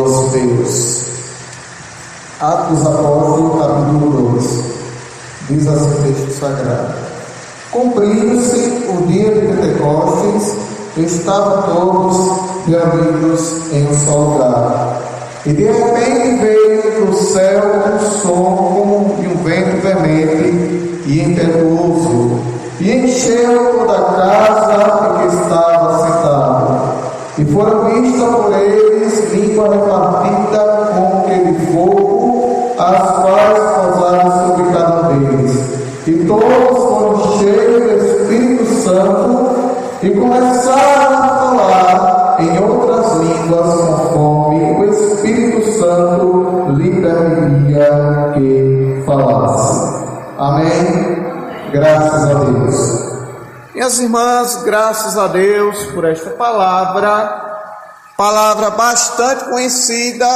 nosso Deus. Atos dos Apóstolos, capítulo 2. Diz assim o texto sagrado: Cumprindo-se o dia de Pentecostes, estavam todos reunidos em um só lugar. E de repente veio do céu um som como de um vento veemente e impetuoso, e encheu toda a casa em que estava sentado. E foram vistas por eles língua repartida como que de fogo, as quais pousaram sobre cada um deles. E todos foram cheios do Espírito Santo e começaram a falar em outras línguas conforme o Espírito Santo lhe permitia que falasse. Amém? Graças a Deus. Minhas irmãs, graças a Deus por esta palavra bastante conhecida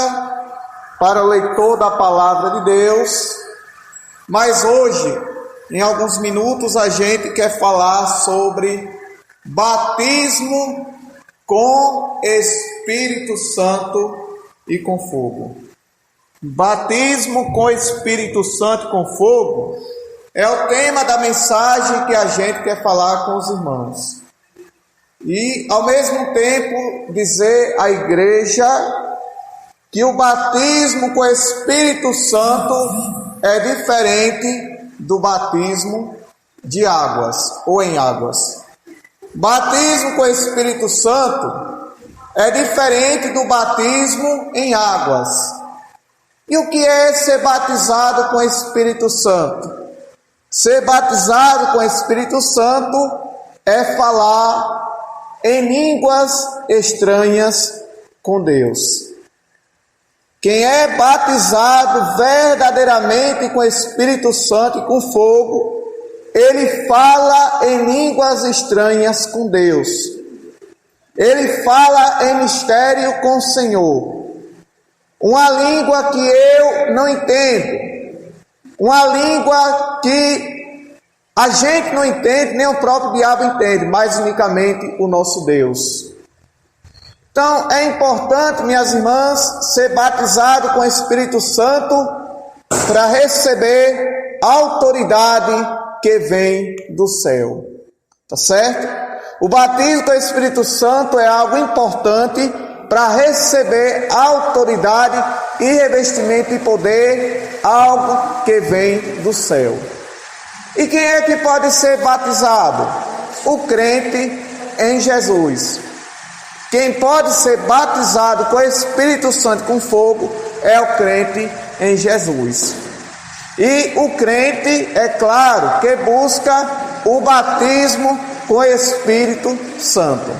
para o leitor da palavra de Deus, mas hoje, em alguns minutos, a gente quer falar sobre batismo com Espírito Santo e com fogo. Batismo com Espírito Santo e com fogo é o tema da mensagem que a gente quer falar com os irmãos. E, ao mesmo tempo, dizer à igreja que o batismo com o Espírito Santo é diferente do batismo de águas ou em águas. Batismo com o Espírito Santo é diferente do batismo em águas. E o que é ser batizado com o Espírito Santo? Ser batizado com o Espírito Santo é falar em línguas estranhas com Deus. Quem é batizado verdadeiramente com o Espírito Santo e com fogo, ele fala em línguas estranhas com Deus. Ele fala em mistério com o Senhor. Uma língua que eu não entendo. Uma língua que a gente não entende, nem o próprio diabo entende, mas unicamente o nosso Deus. Então, é importante, minhas irmãs, ser batizado com o Espírito Santo para receber a autoridade que vem do céu. Tá certo? O batismo com o Espírito Santo é algo importante para receber a autoridade e revestimento de poder, algo que vem do céu. E quem é que pode ser batizado? O crente em Jesus. Quem pode ser batizado com o Espírito Santo com fogo é o crente em Jesus. E o crente, é claro, que busca o batismo com o Espírito Santo.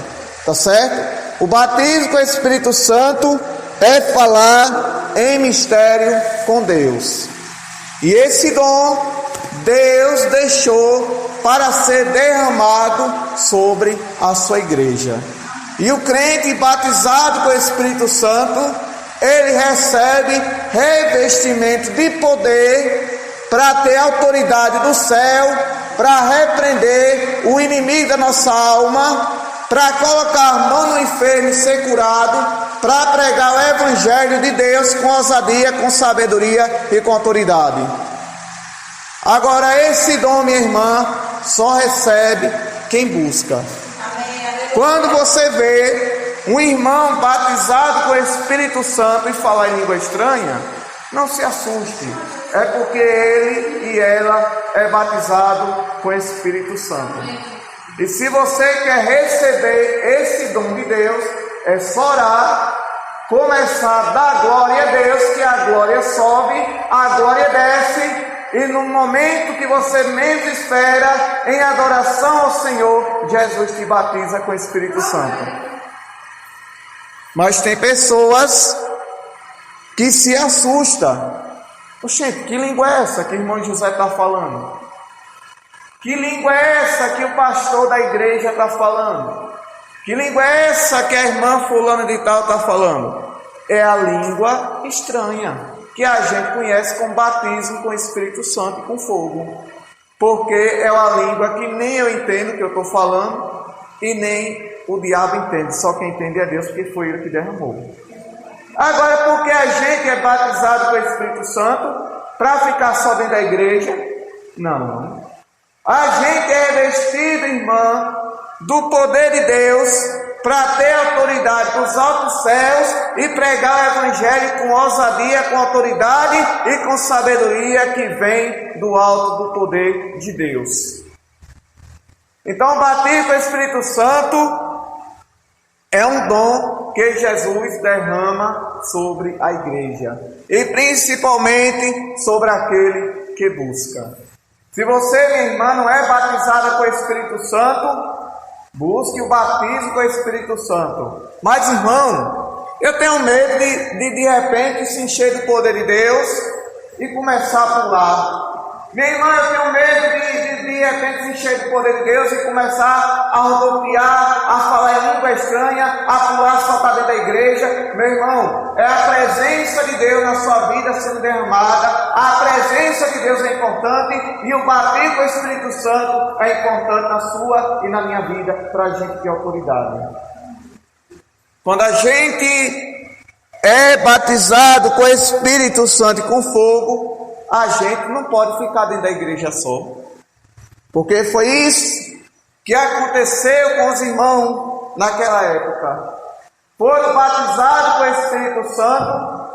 Tá certo? O batismo com o Espírito Santo é falar em mistério com Deus. E esse dom Deus deixou para ser derramado sobre a sua igreja. E o crente batizado com o Espírito Santo, ele recebe revestimento de poder para ter autoridade do céu, para repreender o inimigo da nossa alma, para colocar a mão no enfermo e ser curado, para pregar o Evangelho de Deus com ousadia, com sabedoria e com autoridade. Agora, esse dom, minha irmã, só recebe quem busca. Quando você vê um irmão batizado com o Espírito Santo e falar em língua estranha, não se assuste. É porque ele e ela é batizado com o Espírito Santo. E se você quer receber esse dom de Deus, é só orar, começar a dar glória a Deus, que a glória sobe, a glória desce, e no momento que você menos espera, em adoração ao Senhor, Jesus te batiza com o Espírito Santo. Mas tem pessoas que se assustam. Oxente, que língua é essa que o irmão José está falando? Que língua é essa que o pastor da igreja está falando? Que língua é essa que a irmã fulana de tal está falando? É a língua estranha, que a gente conhece como batismo com o Espírito Santo e com fogo. Porque é uma língua que nem eu entendo o que eu estou falando, e nem o diabo entende. Só quem entende é Deus, porque foi ele que derramou. Agora, porque a gente é batizado com o Espírito Santo para ficar só dentro da igreja? Não. A gente é revestido, irmã, do poder de Deus para ter autoridade dos altos céus e pregar o Evangelho com ousadia, com autoridade e com sabedoria que vem do alto do poder de Deus. Então, o batismo com o Espírito Santo é um dom que Jesus derrama sobre a igreja e principalmente sobre aquele que busca. Se você, minha irmã, não é batizada com o Espírito Santo, busque o batismo com o Espírito Santo. Mas, irmão, eu tenho medo de repente se encher do poder de Deus e começar a pular. Minha irmã, eu tenho medo de repente se encher do poder de Deus e começar a rodopiar, a falar em língua estranha, a pular, saltar dentro da igreja. Meu irmão, é a presença de Deus na sua vida sendo derramada. A presença de Deus é importante e o batismo com o Espírito Santo é importante na sua e na minha vida para a gente ter autoridade. Quando a gente é batizado com o Espírito Santo e com fogo, a gente não pode ficar dentro da igreja só. Porque foi isso que aconteceu com os irmãos naquela época. Foram batizados com o Espírito Santo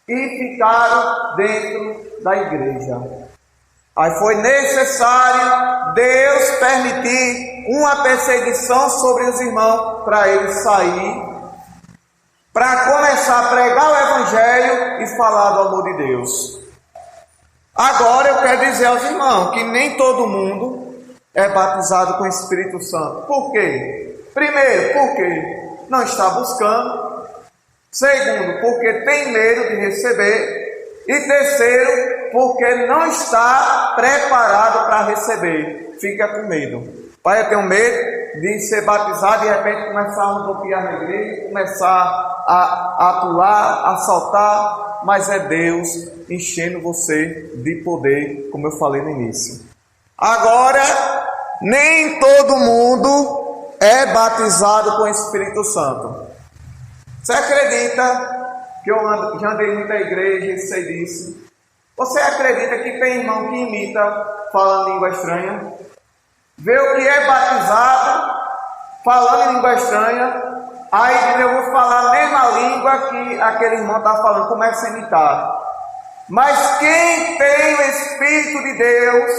e ficaram dentro da igreja. Aí foi necessário Deus permitir uma perseguição sobre os irmãos para eles saírem, para começar a pregar o Evangelho e falar do amor de Deus. Agora eu quero dizer aos irmãos que nem todo mundo é batizado com o Espírito Santo. Por quê? Primeiro, porque não está buscando. Segundo, porque tem medo de receber. E terceiro, porque não está preparado para receber. Fica com medo. Pai, eu tenho medo de ser batizado e de repente começar a rodopiar na igreja, começar a pular, a saltar. Mas é Deus enchendo você de poder, como eu falei no início. Agora, nem todo mundo é batizado com o Espírito Santo. Você acredita que eu já andei muita igreja e sei disso? Você acredita que tem irmão que imita falando língua estranha? Vê o que é batizado falando em língua estranha, aí diz, eu vou falar a mesma língua que aquele irmão está falando, começa a imitar. Mas quem tem o Espírito de Deus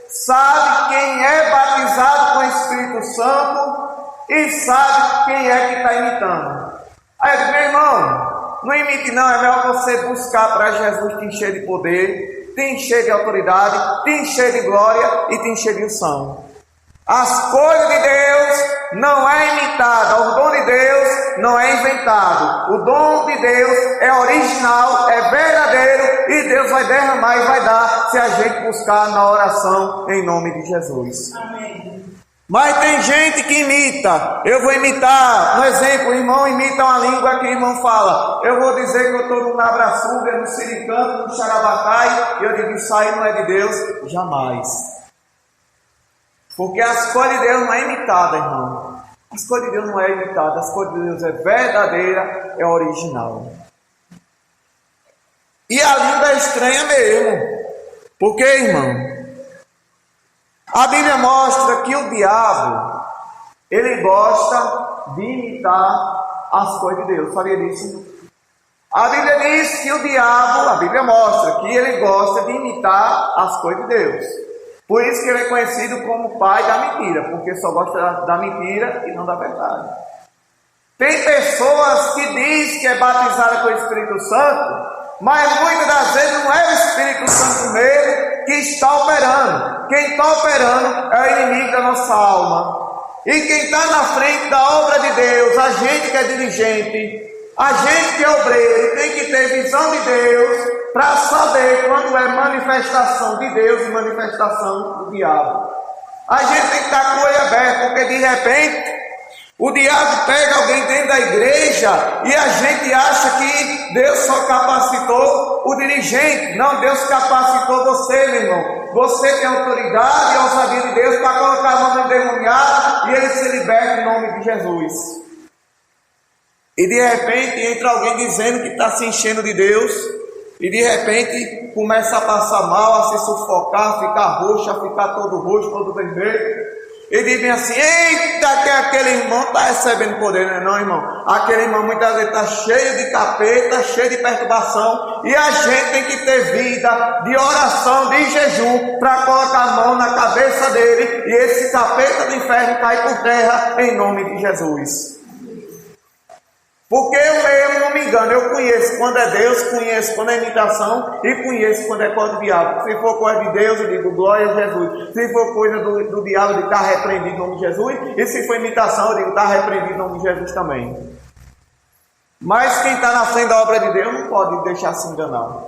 sabe quem é batizado com o Espírito Santo e sabe quem é que está imitando. Aí eu digo, meu irmão, não imite não, é melhor você buscar para Jesus te encher de poder, te encher de autoridade, te encher de glória e te encher de unção. As coisas de Deus não é imitada, o dom de Deus não é inventado. O dom de Deus é original, é verdadeiro e Deus vai derramar e vai dar se a gente buscar na oração em nome de Jesus. Amém. Mas tem gente que imita. Eu vou imitar, um exemplo, o irmão imita uma língua que o irmão fala. Eu vou dizer que eu estou no Nabraçuga, no Siricanto, no Xarabatai, e eu digo, isso aí não é de Deus, jamais. Porque as coisas de Deus não é imitada, irmão. As coisas de Deus não é imitada, as coisas de Deus é verdadeira, é original. E a língua é estranha mesmo. Por quê, irmão? A Bíblia mostra que o diabo, ele gosta de imitar as coisas de Deus. Sabia disso? A Bíblia diz que o diabo, a Bíblia mostra que ele gosta de imitar as coisas de Deus. Por isso que ele é conhecido como pai da mentira, porque só gosta da mentira e não da verdade. Tem pessoas que dizem que é batizada com o Espírito Santo, mas muitas das vezes não é o Espírito Santo mesmo que está operando. Quem está operando é o inimigo da nossa alma. E quem está na frente da obra de Deus, a gente que é dirigente, a gente que é obreiro, tem que ter visão de Deus para saber quando é manifestação de Deus e manifestação do diabo. A gente tem que estar com o olho aberto, porque de repente o diabo pega alguém dentro da igreja e a gente acha que Deus só capacitou o dirigente. Não, Deus capacitou você, meu irmão. Você tem autoridade e ousadia de Deus para colocar a mão no endemoniado e ele se liberta em nome de Jesus. E de repente entra alguém dizendo que está se enchendo de Deus, e de repente começa a passar mal, a se sufocar, a ficar roxo, a ficar todo roxo, todo vermelho. E dizem assim: eita, que aquele irmão está recebendo poder, não é não, irmão? Aquele irmão muitas vezes está cheio de capeta, cheio de perturbação, e a gente tem que ter vida de oração, de jejum, para colocar a mão na cabeça dele, e esse capeta do inferno cai por terra, em nome de Jesus. Porque eu mesmo não me engano, eu conheço quando é Deus, conheço quando é imitação e conheço quando é coisa do diabo. Se for coisa de Deus, eu digo glória a Jesus. Se for coisa do diabo, eu digo está repreendido em nome de Jesus. E se for imitação, eu digo está repreendido em nome de Jesus também. Mas quem está na frente da obra de Deus não pode deixar se enganar.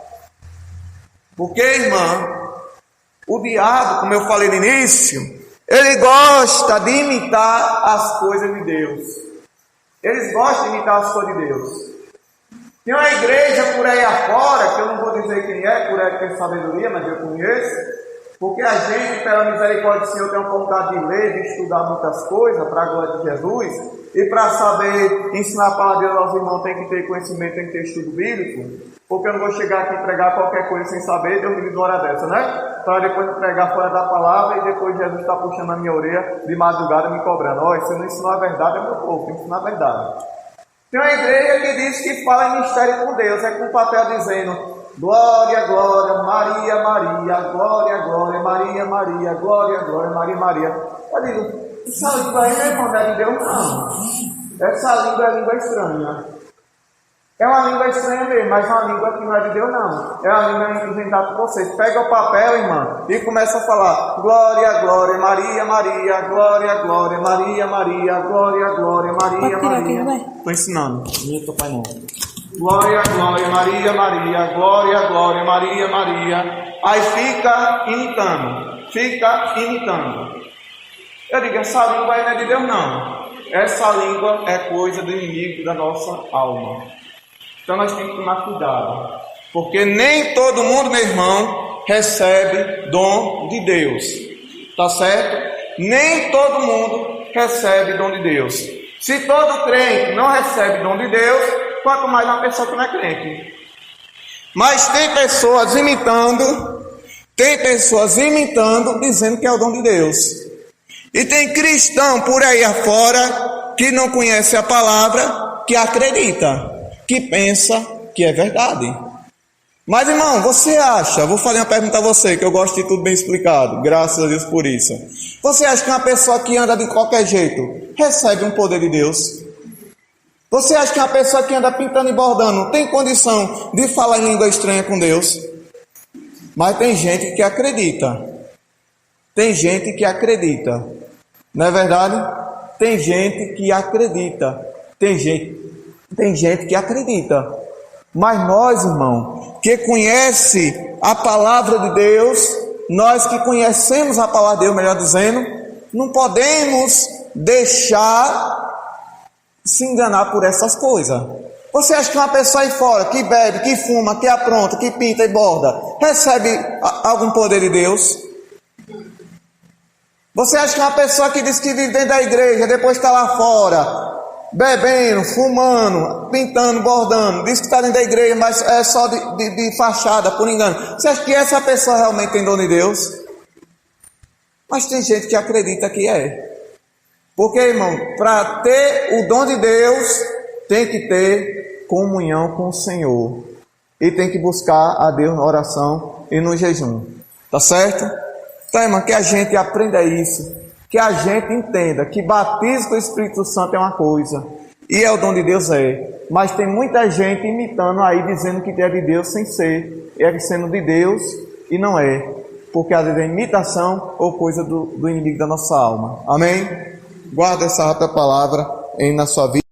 Porque, irmã, o diabo, como eu falei no início, ele gosta de imitar as coisas de Deus. Eles gostam de imitar as coisas de Deus. Tem uma igreja por aí afora, que eu não vou dizer quem é, por aí tem sabedoria, mas eu conheço, porque a gente, pela misericórdia do Senhor, tem a oportunidade de ler, de estudar muitas coisas para a glória de Jesus, e para saber ensinar a palavra de Deus aos irmãos tem que ter conhecimento, tem que ter estudo bíblico, porque eu não vou chegar aqui e pregar qualquer coisa sem saber, Deus me livre de uma hora dessa, né? Para depois pregar fora da palavra e depois Jesus está puxando a minha orelha de madrugada me cobrando: ó, você não ensinou a verdade, é meu povo, tem que ensinar a verdade. Tem uma igreja que diz que fala em mistério com Deus, é com o papel dizendo: glória, glória, Maria, Maria, glória, glória, Maria, Maria, glória, glória, Maria, Maria. Eu digo, essa língua aí não é irmão de Deus, não. Essa língua é língua estranha. É uma língua estranha mesmo, mas uma língua que não é de Deus, não. É uma língua inventada por vocês. Pega o papel, irmã, e começa a falar: glória, glória, Maria, Maria, glória, glória, Maria, Maria, glória, glória, Maria, Maria. Estou ensinando. Não estou pai não. Glória, glória, Maria, Maria, glória, glória, Maria, Maria. Aí fica imitando, fica imitando. Eu digo, essa língua aí não é de Deus, não. Essa língua é coisa do inimigo da nossa alma. Então nós temos que tomar cuidado, porque nem todo mundo, meu irmão, recebe dom de Deus, tá certo? Nem todo mundo recebe dom de Deus. Se todo crente não recebe dom de Deus, quanto mais uma pessoa que não é crente. Mas tem pessoas imitando, dizendo que é o dom de Deus. E tem cristão por aí afora que não conhece a palavra, que acredita, que pensa que é verdade. Mas, irmão, você acha, vou fazer uma pergunta a você, que eu gosto de tudo bem explicado, graças a Deus por isso. Você acha que uma pessoa que anda de qualquer jeito recebe um poder de Deus? Você acha que uma pessoa que anda pintando e bordando tem condição de falar em língua estranha com Deus? Mas tem gente que acredita. Tem gente que acredita. Não é verdade? Tem gente que acredita. Tem gente que acredita. Mas nós, irmão, que conhece a palavra de Deus, nós que conhecemos a palavra de Deus, melhor dizendo, não podemos deixar se enganar por essas coisas. Você acha que uma pessoa aí fora, que bebe, que fuma, que apronta, que pinta e borda, recebe algum poder de Deus? Você acha que uma pessoa que diz que vive dentro da igreja, depois está lá fora, bebendo, fumando, pintando, bordando, diz que está dentro da igreja, mas é só de fachada, por engano. Você acha que essa pessoa realmente tem dom de Deus? Mas tem gente que acredita que é. Porque, irmão, para ter o dom de Deus, tem que ter comunhão com o Senhor. E tem que buscar a Deus na oração e no jejum. Tá certo? Então, irmão, que a gente aprenda isso. Que a gente entenda que batismo com o Espírito Santo é uma coisa. E é o dom de Deus Mas tem muita gente imitando aí, dizendo que é de Deus sem ser. É sendo de Deus e não é. Porque às vezes é imitação ou coisa do inimigo da nossa alma. Amém? Guarda essa rápida palavra na sua vida.